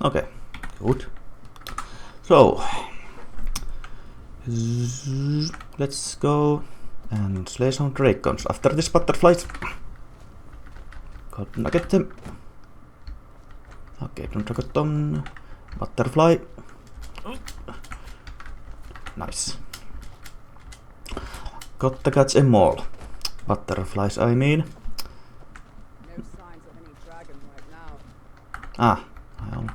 Okay, good. So, let's go and slay some dragons after this butterflies. Gold nugget. Okay, don't forget on butterfly. Nice. Got to catch them all. Butterflies, I mean. No signs of any dragon right now. Ah, I don't. It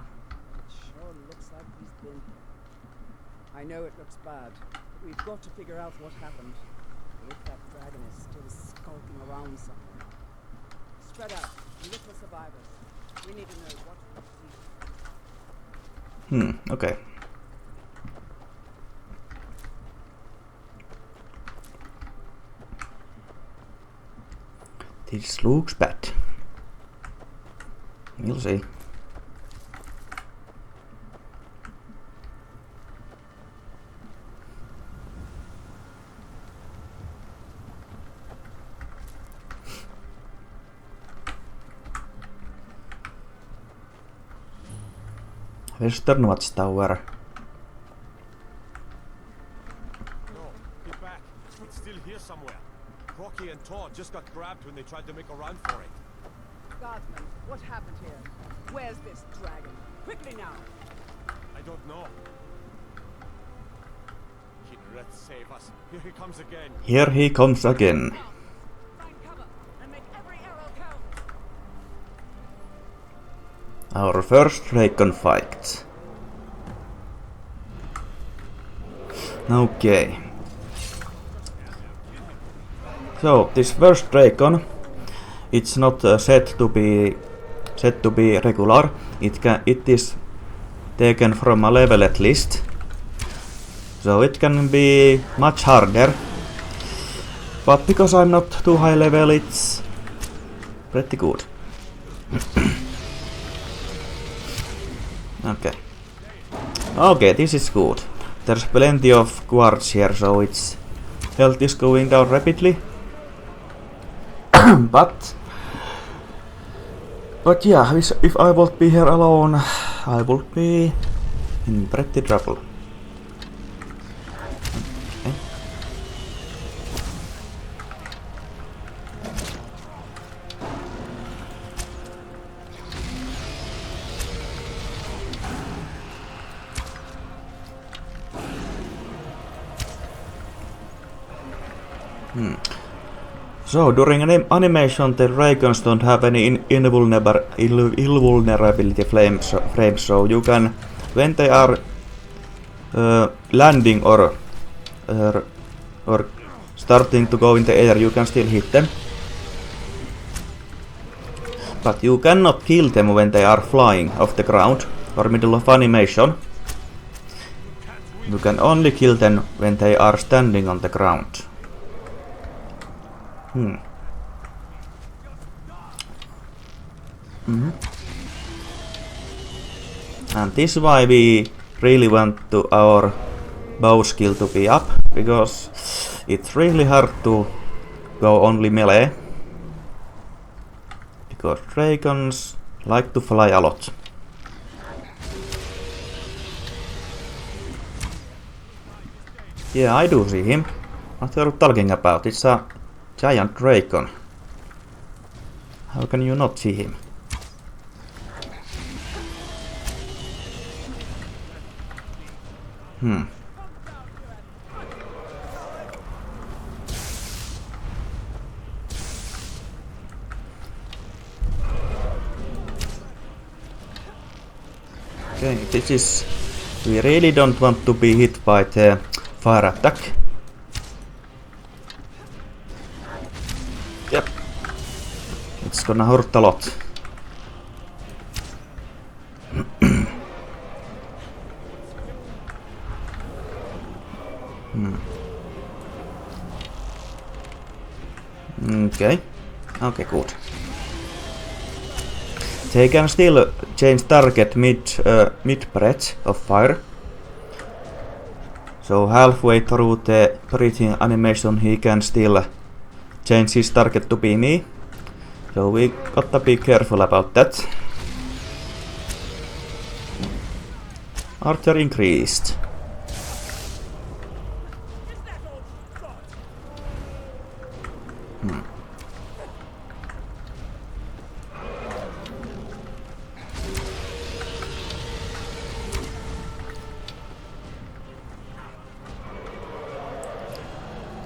sure looks like he's been. I know it looks bad, but we've got to figure out what happened. If that dragon is still skulking around somewhere. Spread out and look for survivors. We need to know what we've seen. Okay. This looks bad. We'll see. Western Watchtower. No, get back. It's still here somewhere. Rocky and Todd just got grabbed when they tried to make a run for it. Guardsman, what happened here? Where's this dragon? Quickly now! I don't know. Kinreth, save us. Here he comes again. Here he comes again. Find cover and make every arrow count! Our first dragon fight. Okay. So this first dragon, it's not set to be regular. It is taken from a leveled list, so it can be much harder. But because I'm not too high level, it's pretty good. Okay, this is good. There's plenty of quartz here, so its health is going down rapidly. But yeah, if I would be here alone, I would be in pretty trouble. So during animation, the dragons don't have any invulnerability frames, so you can, when they are landing or starting to go in the air, you can still hit them. But you cannot kill them when they are flying off the ground or middle of animation. You can only kill them when they are standing on the ground. And this is why we really want our bow skill to be up, because it's really hard to go only melee, because dragons like to fly a lot. Yeah, I do see him. What are you talking about? It's a giant dragon. How can you not see him? Okay, this is... We really don't want to be hit by the fire attack. Yep. It's gonna hurt a lot. Okay. Okay, good. They can still change target mid-breath of fire. So halfway through the breathing animation he can still change his target to be me. So we gotta be careful about that. Archer increased.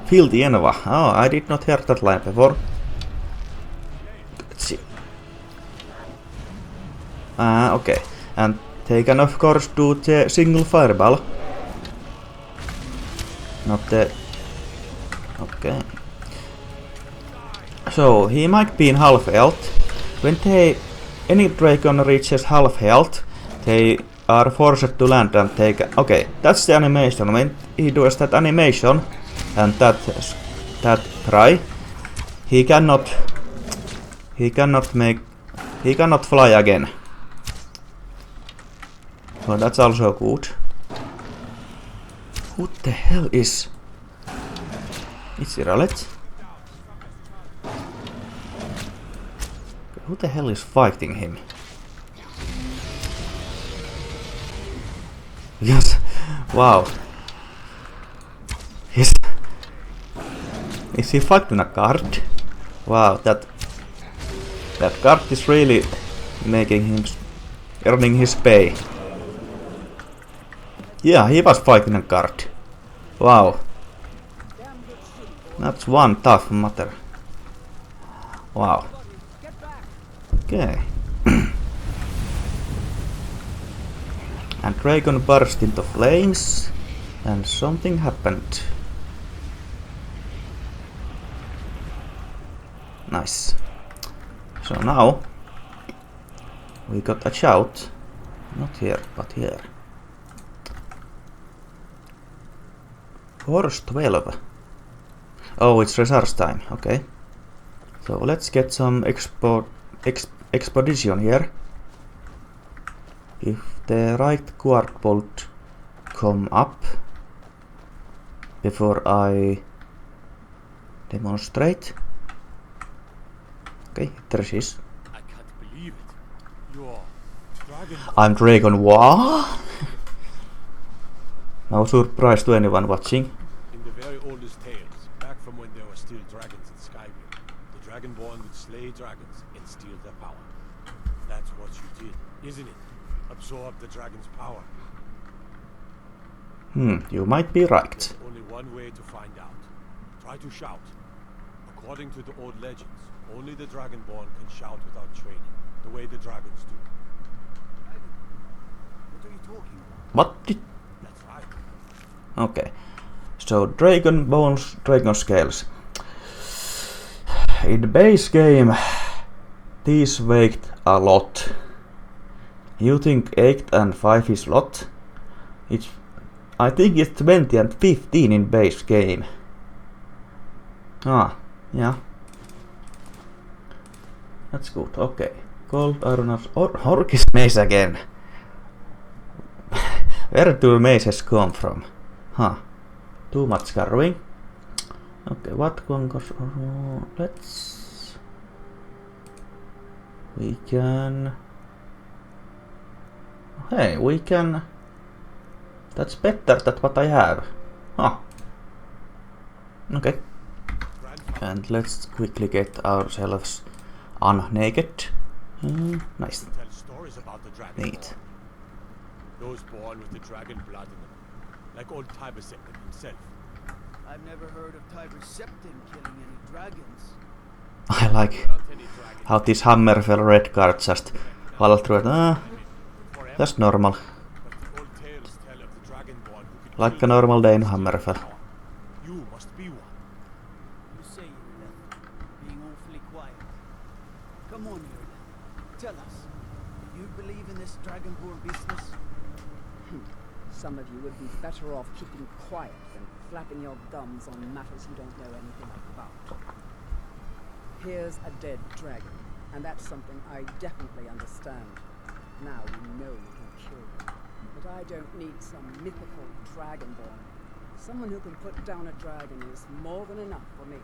Feel the Enva. Oh, I did not hear that line before. Let's see. Okay. And they can of course do the single fireball. Not the... Okay. So, he might be in half health. When any dragon reaches half health, they are forced to land and take... Okay, that's the animation. When he does that animation and that cry, he cannot fly again. So that's also good. Who the hell is... It's irrelevant. Who the hell is fighting him? Yes. Wow. Is he fighting a guard? Wow, that guard is really making him earning his pay. Yeah, he was fighting a guard. Wow. That's one tough matter. Wow. Okay. And dragon burst into flames, and something happened. Nice. So now we got a shout. Not here, but here. Horse 12. Oh, it's resource time. Okay. So let's get some expedition here. If the right guard bolt come up before I demonstrate. Okay, there she is. I can't believe it. You're dragon. I'm Dragon. What? No surprise to anyone watching. In the very oldest tales, back from when there were still dragons in Skyrim, the Dragonborn would slay dragons and steal their power. That's what you did, isn't it? Absorb the dragon's power. You might be right. There's only one way to find out. Try to shout. According to the old legends, only the Dragonborn can shout without training, the way the dragons do. What are you talking about? What did... That's right. Okay. So, dragon bones, dragon scales. In the base game, these weighed a lot. You think 8 and 5 is a lot? I think it's 20 and 15 in base game. Ah, yeah. That's good, okay. Gold, iron, or Orcish mace again. Where do maces come from? Huh. Too much carving. Okay, what goes... let's... We can... Hey, we can... That's better than what I have. Huh. Okay. And let's quickly get ourselves unnaked. Nice. Tell stories about the dragon. Neat. Those born with the dragon blood in them, like old Tiber Septim himself. I've never heard of Tiber Septim killing any dragons. I like how this Hammerfell red card just fell through it. That's normal. But old tales tell of the dragonborn who could Like kill a normal day in with Hammerfell. power. You must be one. You say you're being awfully quiet. Come on, Mirmulnir. Tell us, do you believe in this dragonborn business? Some of you would be better off keeping quiet than flapping your gums on matters you don't know anything about. Here's a dead dragon, and that's something I definitely understand. Now we know we can kill them. But I don't need some mythical dragonborn. Someone who can put down a dragon is more than enough for me.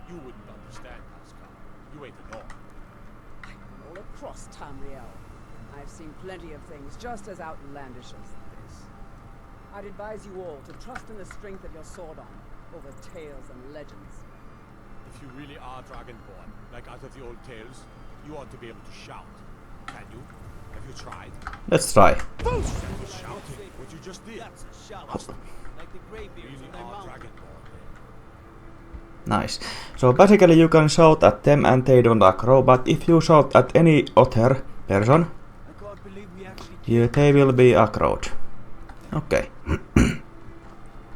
You wouldn't understand, Pascal. You ain't a law. I've been all across Tamriel. I I've seen plenty of things just as outlandish as this. I'd advise you all to trust in the strength of your sword arm over tales and legends. If you really are Dragonborn, like out of the old tales, you ought to be able to shout. Can you? Have you tried? Let's try. Shouting? What you just did? That's a shout. Like the greybeards Really when they're are mounted. Dragonborn then. Nice. So basically you can shout at them and they don't aggro, but if you shout at any other person, I can't believe we actually they will be aggroed. Okay.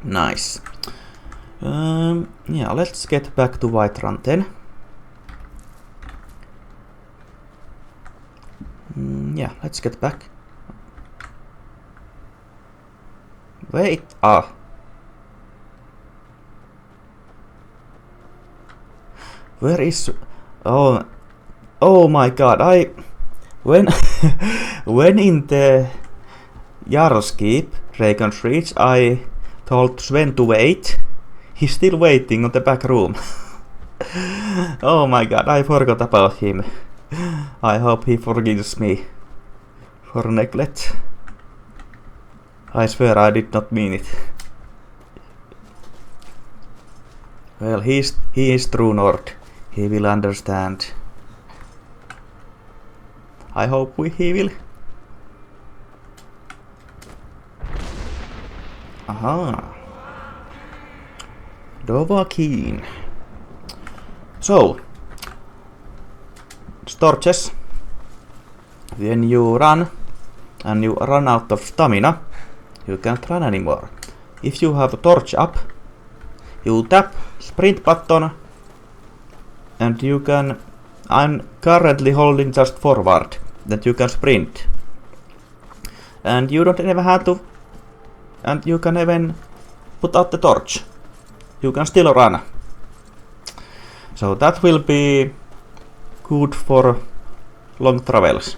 Nice. Yeah, let's get back to Whiterun then. Yeah, let's get back. Wait, where is... Oh my god, when when in the Jarl's Keep, Dragon's Reach, I told Sven to wait. He's still waiting on the back room. Oh my god, I forgot about him. I hope he forgives me for neglect. I swear I did not mean it. Well, he is true Nord. He will understand. I hope he will. Aha. Dovahkiin. So, torches. When you run and you run out of stamina, you can't run anymore. If you have a torch up, you tap sprint button and you can... I'm currently holding just forward, that you can sprint. And you don't even have to... And you can even put out the torch. You can still run. So that will be good for long travels.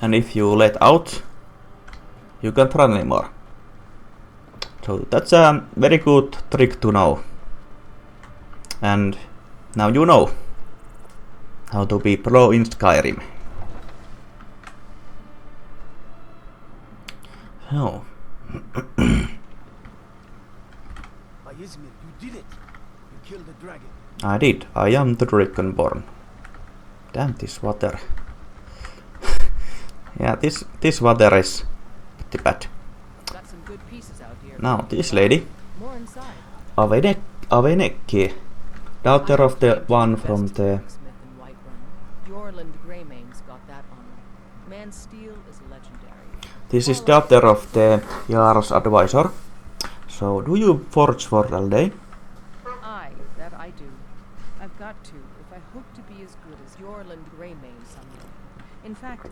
And if you let out, you can't run anymore. So that's a very good trick to know. And now you know how to be pro in Skyrim. So. Ismir, you did it. You killed the dragon. I did. I am the Dragonborn. Damn this water. Yeah, this water is pretty bad. Got some good pieces out here. Now this lady, More inside. Avenekki, daughter of the one from the... Smith and Whiterun. Jorland Greymane's got that honor. Man's steel is legendary. This is daughter of the Jarl's advisor. So, do you forge for all day? Aye, that I do. I've got to, if I hope to be as good as Jorland Greymane someday. In fact,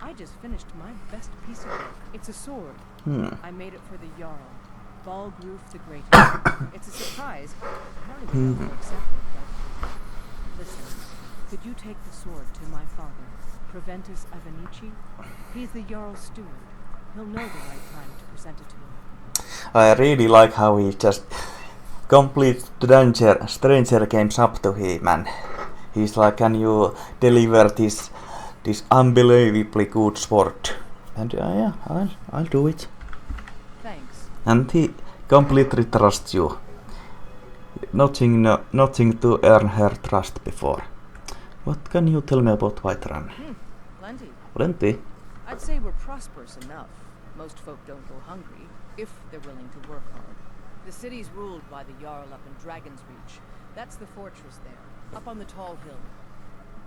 I just finished my best piece of work. It's a sword. I made it for the Jarl, Balgruf the Greatest. It's a surprise. I don't even know if I'll accept it, but... Listen, could you take the sword to my father, Proventus Avenici? He's the Jarl's steward. He'll know the right time to present it to him. I really like how he just complete stranger comes up to him and he's like, can you deliver this unbelievably good sword? And yeah, I'll do it. Thanks. And he completely trusts you. Nothing to earn her trust before. What can you tell me about Whiterun? Plenty. Plenty. I'd say we're prosperous enough. Most folk don't go hungry, if they're willing to work hard. The city's ruled by the Jarl up in Dragon's Reach. That's the fortress there, up on the tall hill.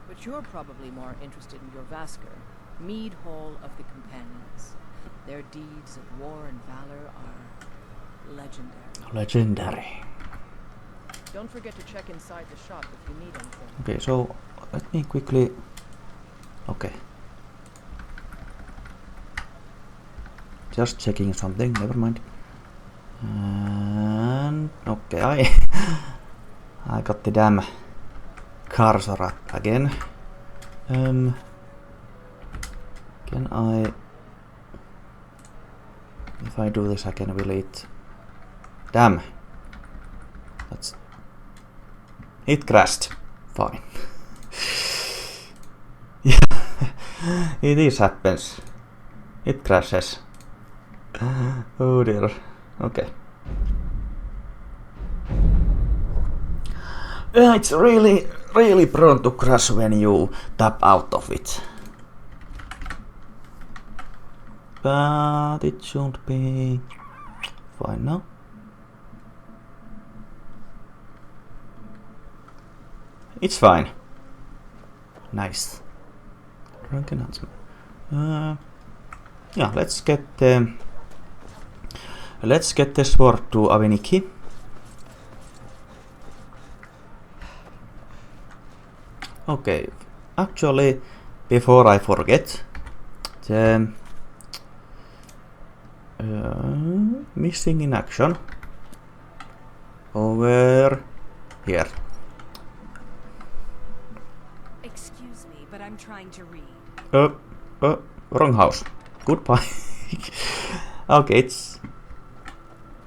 But you're probably more interested in Jorvaskr, Mead Hall of the Companions. Their deeds of war and valor are legendary. Legendary. Don't forget to check inside the shop if you need anything. Okay, so let me quickly... Okay. Just checking something, never mind. And... Okay, I got the damn cursor up again. Can I... If I do this again, will it... Damn. That's... It crashed. Fine. Yeah. It is happens. It crashes. Oh dear. Okay. Yeah, it's really prone to crash when you tap out of it. But it should be fine now. It's fine. Nice. Drunken huntsman. Yeah, let's get the sword to Aveniki. Okay, actually, before I forget, the missing in action over here. Excuse me, but I'm trying to read. Wrong house. Goodbye. Okay, it's...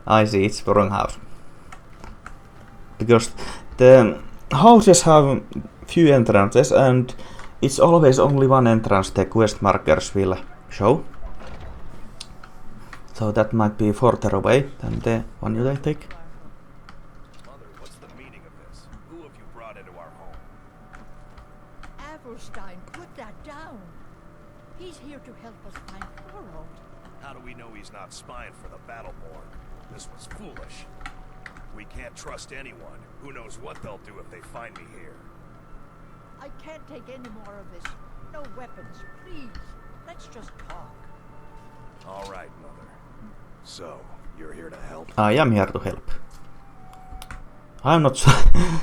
I see, it's the wrong house. Because the houses have few entrances and it's always only one entrance the quest markers will show. So that might be further away than the one you take. Mother, what's the meaning of this? Who have you brought into our home? Averstein, put that down. He's here to help us find Thorold. How do we know he's not spying for the Battleborn? This was foolish. We can't trust anyone. Who knows what they'll do if they find me here. I can't take any more of this. No weapons, please. Let's just talk. All right, Mother. So, you're here to help? I am here to help. I'm not sure.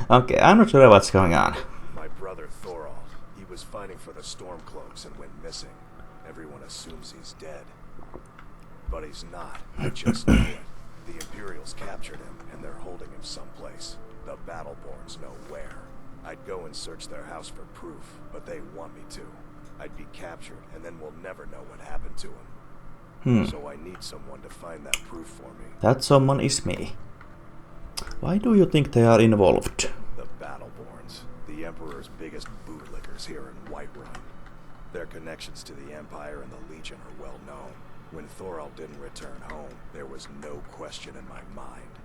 Okay, I'm not sure what's going on. My brother Thorold. He was fighting for the Stormcloaks and went missing. Everyone assumes he's dead. But he's not. I just know it. The Imperials captured him, and they're holding him someplace. The Battleborns know where. I'd go and search their house for proof, but they want me to. I'd be captured, and then we'll never know what happened to him. So I need someone to find that proof for me. That someone is me. Why do you think they are involved? The Battleborns, the Emperor's biggest bootlickers here in Whiterun. Their connections to the Empire and the Legion are well known. When Thorold didn't return home, there was no question in my mind.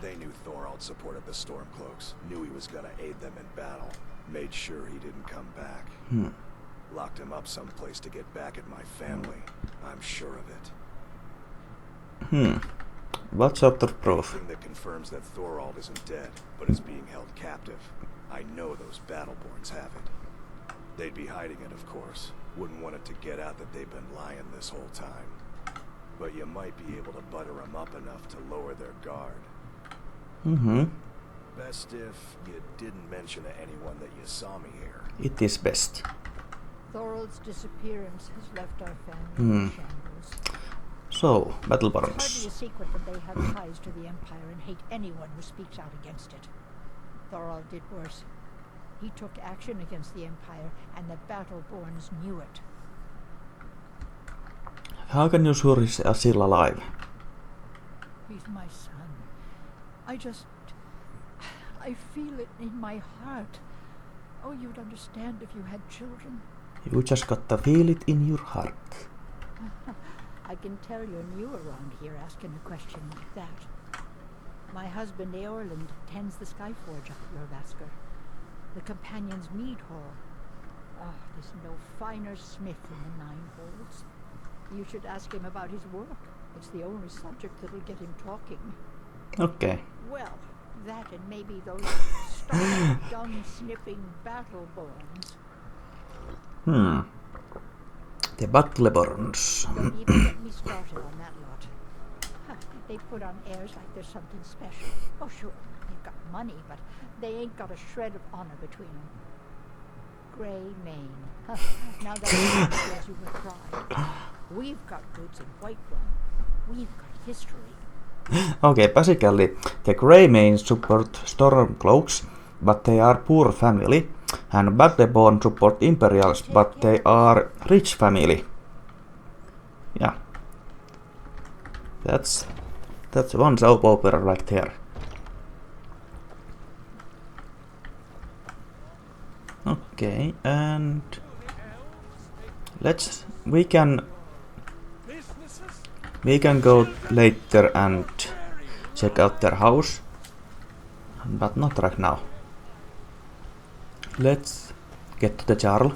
They knew Thorold supported the Stormcloaks, knew he was gonna aid them in battle, made sure he didn't come back. Locked him up someplace to get back at my family. I'm sure of it. What sort of proof? Anything that confirms that Thorold isn't dead, but is being held captive. I know those Battleborns have it. They'd be hiding it, of course. Wouldn't want it to get out that they've been lying this whole time. But you might be able to butter them up enough to lower their guard. Best if you didn't mention to anyone that you saw me here. It is best. Thorold's disappearance has left our family in shambles. So, It's Battleborns. hardly a secret that they have ties to the Empire and hate anyone who speaks out against it. Thorold did worse. He took action against the Empire, and the Battleborns knew it. How can you sure he's still alive? He's my son. I feel it in my heart. Oh, you'd understand if you had children. You just got to feel it in your heart. I can tell you're new around here asking a question like that. My husband Eorland tends the Skyforge up at Lorvasker. The Companions' Mead Hall. Oh, there's no finer smith in the Nine Halls. You should ask him about his work. It's the only subject that'll get him talking. Okay. Well, that and maybe those starving, dung-sniffing Battleborns. The Battleborns. Don't even get me started on that lot. Huh, they put on airs like there's something special. Oh, sure, they've got money, but they ain't got a shred of honor between them. Grey mane. Huh, now that gives you with pride. We've got roots in Whiterun. We've got history. Okay, basically, the Greymanes support Stormcloaks, but they are poor family, and Battleborn support Imperials, but they are rich family. Yeah. That's one soap opera right there. Okay, and We can go later and check out their house, but not right now. Let's get to the Jarl.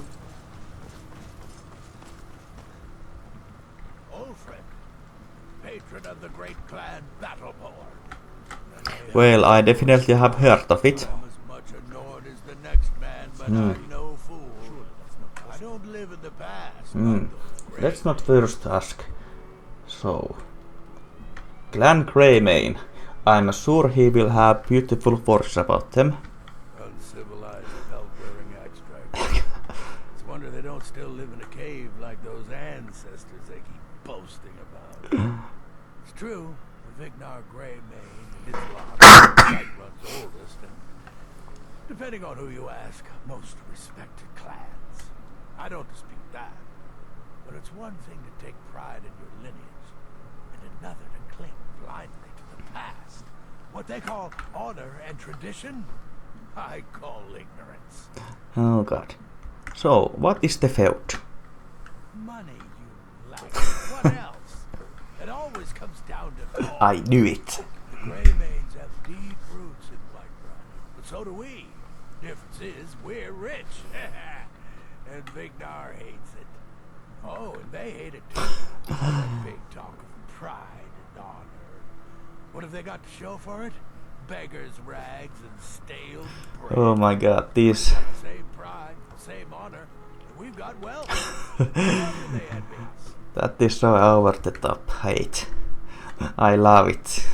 Patron of the great clan Battleborn. Well, I definitely have heard of it. I'm as much a Nord as the next man, but I'm no fool. I don't live in the past. Let's not first ask. So, Clan Greymane. I'm sure he will have beautiful words about them. Uncivilized, belt-wearing axe-strikers. It's a wonder they don't still live in a cave like those ancestors they keep boasting about. It's true, the Vignar Greymane and his lot sight runs oldest, and depending on who you ask, most respected clans. I don't dispute that, but it's one thing to take pride in your lineage, and another to cling blindly to the past. What they call honor and tradition, I call ignorance. Oh god. So, what is the feud? Money, you lack. What else? It always comes down to gold. I knew it. The Greymanes have deep roots in Whiterun, but so do we. Difference is, we're rich. And Vignar hates it. Oh, and they hate it too. Big talk of pride and honor. What have they got to show for it? Beggars' rags and stale bread. Oh my god, these... Same pride, same honor. And we've got wealth. They envy us. That is so over the top hate. I love it.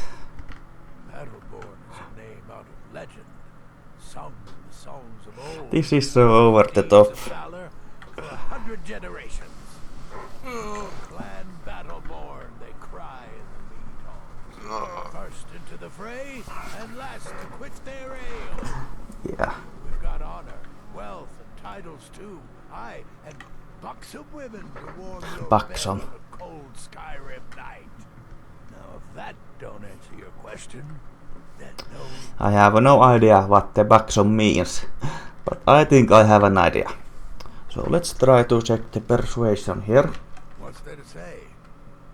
Battleborn is a name out of legend. Sung in the songs of old. This is so over the top. Deeds of valor for 100 generations. Clan Battleborn, they cry in the mead halls. First into the fray, and last to quit their ale. Yeah. We've got honor, wealth, and titles too. Aye, and buxom women to warm your Buxom. bed on a cold Skyrim night. Now, if that don't answer your question, then no. I have no idea what the buxom means, but I think I have an idea. So let's try to check the persuasion here. What's there to say?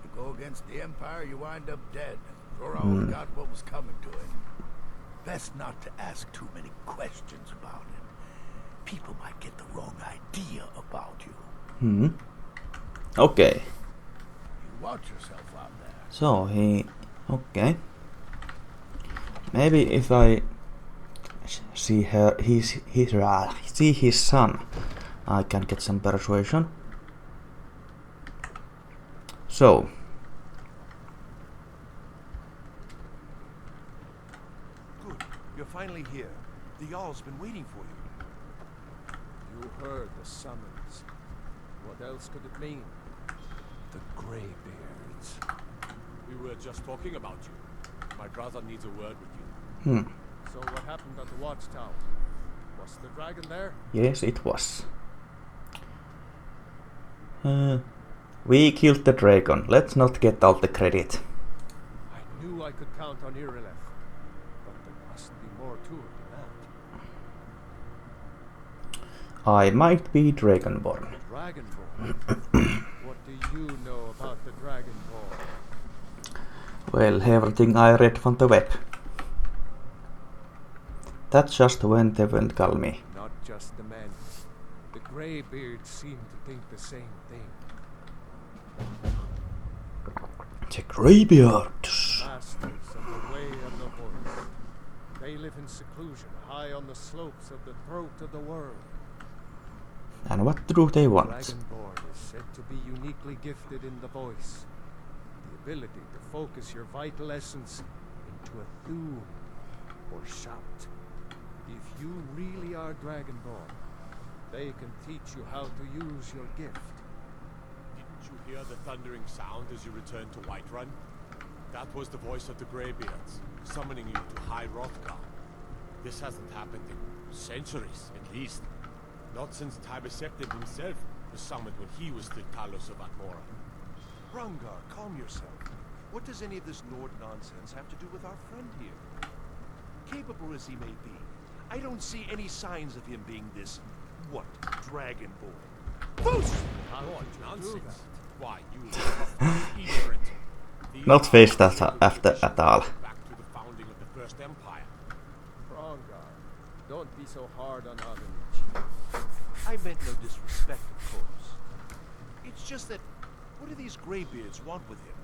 You go against the Empire, you wind up dead. Thorall got what was coming to him. Best not to ask too many questions about him. People might get the wrong idea about you. Okay. You watch yourself out there. So he... Okay. Maybe if I see see his son, I can get some persuasion. So... Good. You're finally here. The Jarl's been waiting for you. You heard the summons. What else could it mean? The Greybeards. We were just talking about you. My brother needs a word with you. So what happened at the watchtower? Was the dragon there? Yes, it was. We killed the dragon. Let's not get all the credit. I knew I could count on Irileth, but there must be more to it than that. I might be Dragonborn. Dragonborn? What do you know about the Dragonborn? Well, everything I read from the web. That just when they won't call me. Not just the men. The Greybeards seem to think the same thing. The Greybeards. Masters of the way of the horse. They live in seclusion, high on the slopes of the throat of the world. And what do they want? Dragonborn is said to be uniquely gifted in the voice. The ability to focus your vital essence into a thum or shout. If you really are Dragonborn, they can teach you how to use your gift. Didn't you hear the thundering sound as you returned to Whiterun? That was the voice of the Greybeards, summoning you to High Hrothgar. This hasn't happened in centuries, at least. Not since Tibeseptim himself was summoned when he was still Talos of Atmora. Hrongar, calm yourself. What does any of this Nord nonsense have to do with our friend here? Capable as he may be, I don't see any signs of him being this, what, Dragonborn. Foos! What nonsense? Why, you ignorant. Not face that after at all. Back to the founding of the First Empire. Rongar, don't be so hard on Avenich. I meant no disrespect, of course. It's just that, what do these graybeards want with him?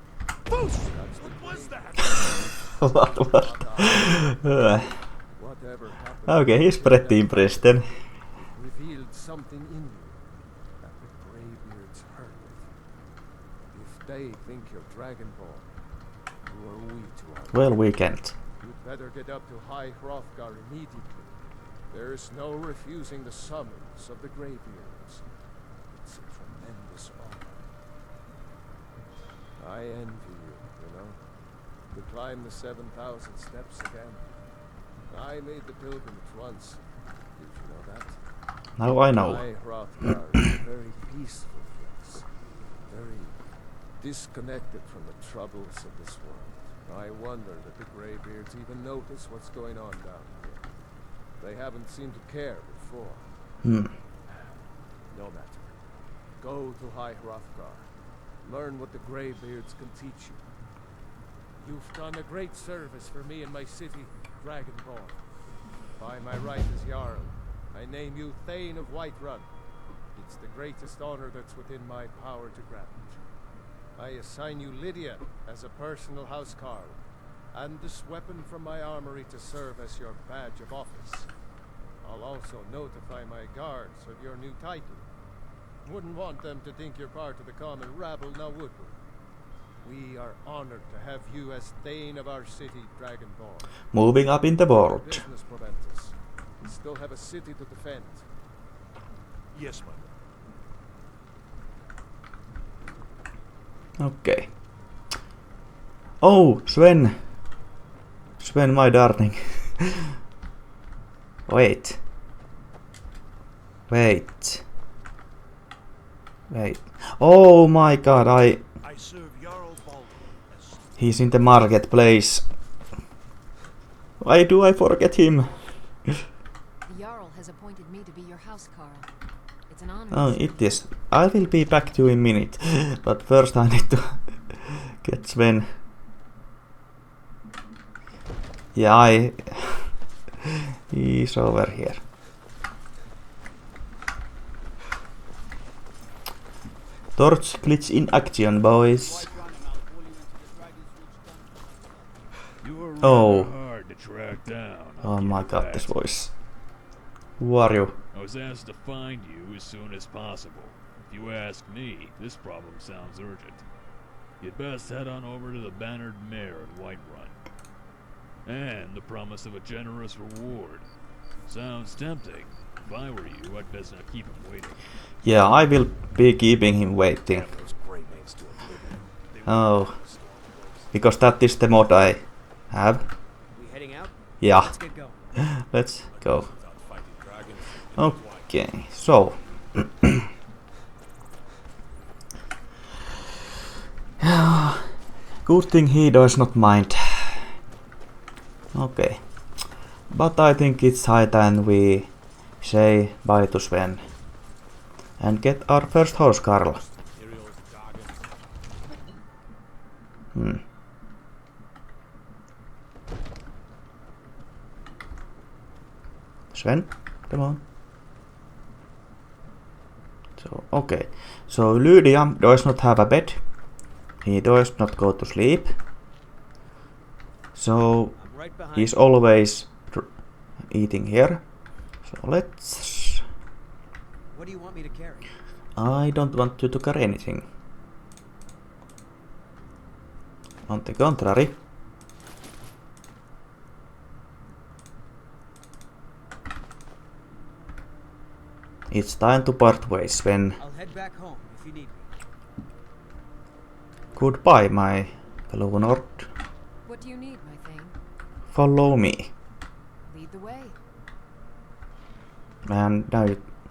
Boost! What was that? What was Whatever happened, Okay, he's pretty impressed then. revealed something in you that the Greybeards heard. If they think you're Dragonborn, who are we to argue? Well, we can't. You'd better get up to High Hrothgar immediately. There's no refusing the summons of the Greybeards. It's a tremendous honor. I envy you know? To climb the 7,000 steps again. I made the pilgrimage once. Did you know that? Now I know. High Hrothgar is a very peaceful place. Very disconnected from the troubles of this world. I wonder that the Greybeards even notice what's going on down here. They haven't seemed to care before. Hmm. No matter. Go to High Hrothgar. Learn what the Greybeards can teach you. You've done a great service for me and my city, Dragonborn. By my right as Jarl, I name you Thane of Whiterun. It's the greatest honor that's within my power to grant. I assign you Lydia as a personal housecarl, and this weapon from my armory to serve as your badge of office. I'll also notify my guards of your new title. Wouldn't want them to think you're part of the common rabble, now would we? We are honored to have you as Thane of our city, Dragonborn. Moving up in the world. Business prevents us. We still have a city to defend. Yes, my lord. Okay. Oh, Sven. Sven, my darling. Wait. Oh my god, I serve Jarl Baldur as he's in the marketplace. Why do I forget him? The Jarl has appointed me to be your housecarl. It's an honor. Oh, it is. I will be back to you in a minute. But first I need to get Sven. Yeah, he's over here. Torch glitch in action, boys. Oh. Hard to track down. Oh my god, this voice. Who are you? I was asked to find you as soon as possible. If you ask me, this problem sounds urgent. You'd best head on over to the Bannered Mare in Whiterun. And the promise of a generous reward. Sounds tempting. If I were you, I'd best not keep him waiting. Yeah, I will be keeping him waiting. Those Greymanes to oblivion. They were Oh, the Stormcloaks. because that is the mod I have. We heading out? Yeah, Let's get going. let's go. Without fighting dragons. Okay, so. Good thing he does not mind. Okay. But I think it's high time we say bye to Sven. And get our first horse, Carl. Imperials, dragons. Sven, come on. So, okay. So, Lydia does not have a bed. He does not go to sleep. So, I'm right behind he's you. always eating here. So, let's... What do you want me to carry? I don't want you to carry anything. On the contrary. It's time to part ways, Sven. I'll head back home if you need me. Goodbye, my fellow Nord. What do you need, my thing? Follow me. Lead the way. And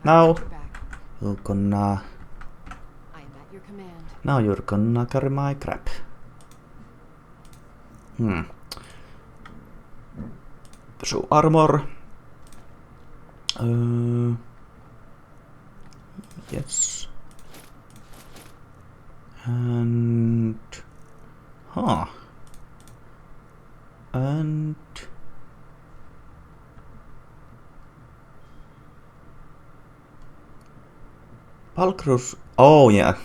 now Your back. you're gonna... I am at your command. Now you're gonna carry my crap. So armor. Yes. And... Huh. And... Palkrus... Oh yeah.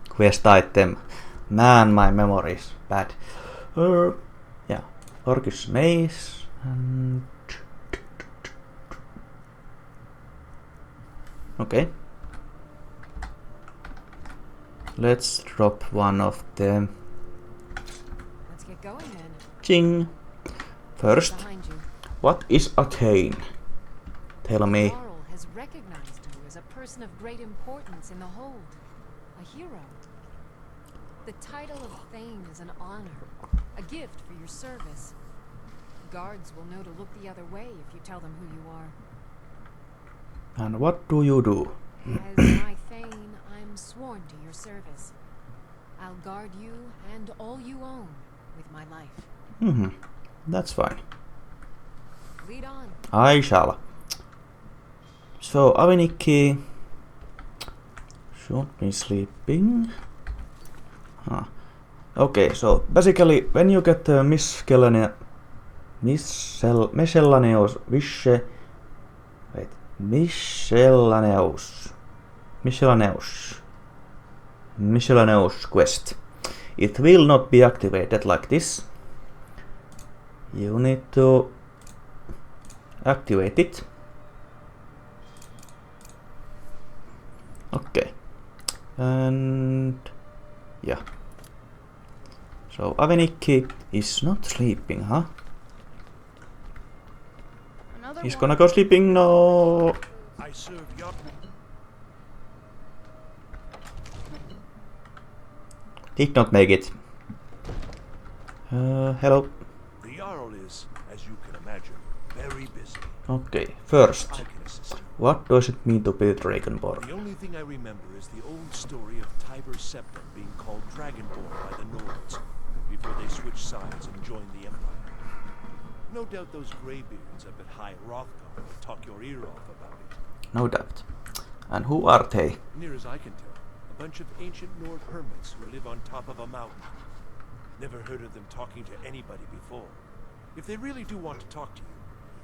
Quest item. Man, my memory is bad. Yeah. Orcus mace. And... Okay. Let's drop one of them. Let's get going then. Ching. First, Behind you. what is a cane? Tell me. Jarl has recognized you as a person of great importance in the hold. A hero. The title of Thane is an honor, a gift for your service. Guards will know to look the other way if you tell them who you are. And what do you do? As my Thane, I'm sworn to your service. I'll guard you and all you own with my life. That's fine. Lead on. I shall. So, Avenikki should be sleeping. Huh. Okay, so basically, when you get miscellaneous quest, it will not be activated like this. You need to activate it. Okay. And yeah. So Avenikki is not sleeping, huh? He's gonna go sleeping, no. I serve your... Did not make it. Hello. The Jarl is, as you can imagine, very busy. Okay, first, I can assist you. what does it mean to be Dragonborn? The only thing I remember is the old story of Tiber's Septum being called Dragonborn by the Nords before they switched sides and joined the Empire. No doubt those greybeards up at High Rothgar would talk your ear off about it. No doubt. And who are they? Near as I can tell, a bunch of ancient Nord hermits who live on top of a mountain. Never heard of them talking to anybody before. If they really do want to talk to you,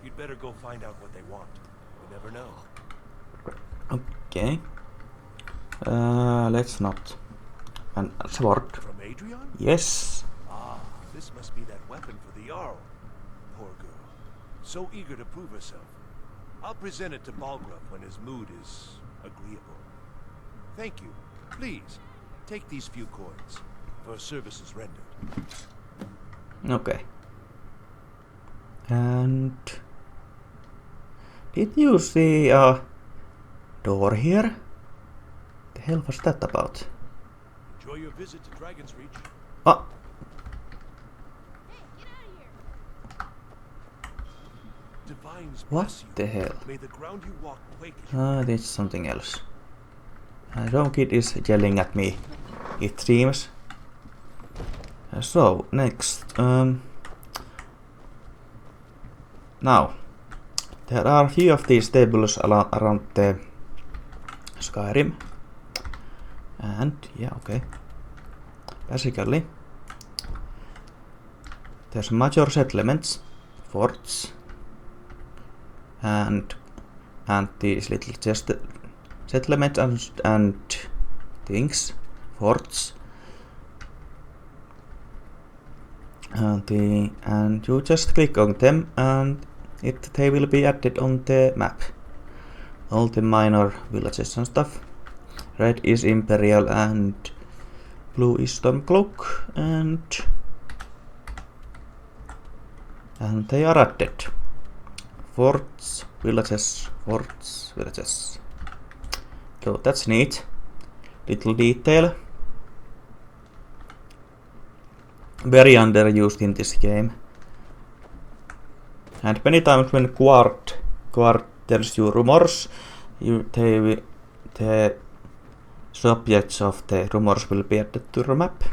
you'd better go find out what they want. You never know. Okay. Let's not. And a sword. From Adrian? Yes. Ah, this must be that weapon for the Jarl. Poor girl. So eager to prove herself. I'll present it to Balgruuf when his mood is agreeable. Thank you. Please, take these few coins for services rendered. Okay. And did you see a door here? The hell was that about? Enjoy your visit to Dragon's Reach. Ah. Divines What bless you. the hell? May the ground you walk quake as you Ah, this is something else. Some kid is yelling at me, it seems. So, next. Now, there are a few of these tables around the Skyrim. And, yeah, okay. Basically, there's major settlements, forts, and these little settlements and things, forts, and you just click on them and they will be added on the map. All the minor villages and stuff. Red is Imperial and blue is Stormcloak, and they are added. Forts, villages, forts, villages. So that's neat. Little detail. Very underused in this game. And many times when Quart tells you rumors, the subjects of the rumors will be added to the map.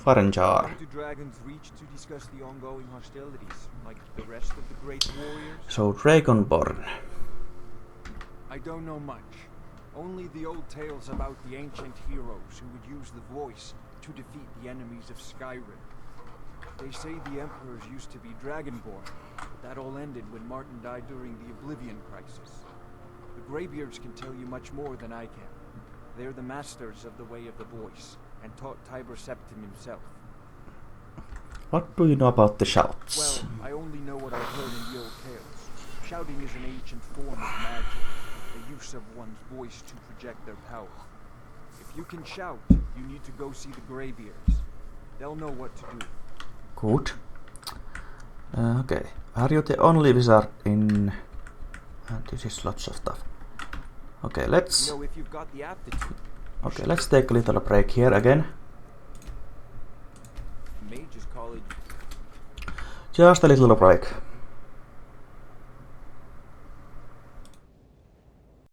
Farenjar. To Dragon's Reach to discuss the ongoing hostilities, like the rest of the great warriors. So Dragonborn. I don't know much. Only the old tales about the ancient heroes who would use the voice to defeat the enemies of Skyrim. They say the emperors used to be dragonborn, but that all ended when Martin died during the Oblivion Crisis. The Greybeards can tell you much more than I can. They're the masters of the way of the voice, and taught Tiber Septim himself. What do you know about the shouts? Well, I only know what I've heard in the old tales. Shouting is an ancient form of magic, the use of one's voice to project their power. If you can shout, you need to go see the Greybeards. They'll know what to do. Good. Okay. Are you the only wizard in... this is lots of stuff. Okay, let's... You know, if you've got the aptitude. Okay, let's take a little break here again. Mage's College. Just a little break.